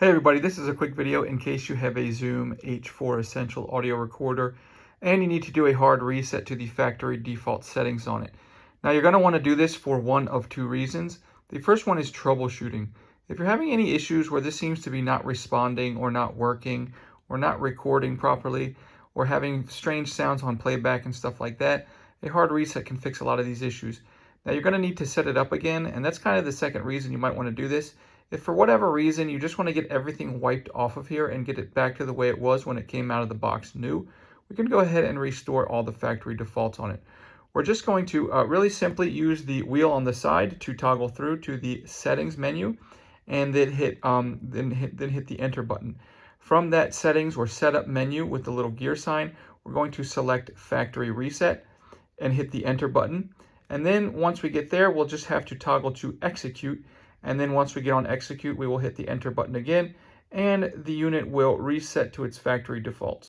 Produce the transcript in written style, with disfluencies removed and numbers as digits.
Hey everybody, this is a quick video in case you have a Zoom H4Essential Audio Recorder and you need to do a hard reset to the factory default settings on it. Now you're going to want to do this for one of two reasons. The first one is troubleshooting. If you're having any issues where this seems to be not responding or not working or not recording properly or having strange sounds on playback and stuff like that, a hard reset can fix a lot of these issues. Now you're going to need to set it up again, and that's kind of the second reason you might want to do this. If for whatever reason you just want to get everything wiped off of here and get it back to the way it was when it came out of the box new, we can go ahead and restore all the factory defaults on it. We're just going to really simply use the wheel on the side to toggle through to the settings menu and then hit the enter button. From that settings or setup menu with the little gear sign, we're going to select factory reset and hit the enter button. And then once we get there, we'll just have to toggle to execute. And then once we get on execute, we will hit the enter button again, and the unit will reset to its factory defaults.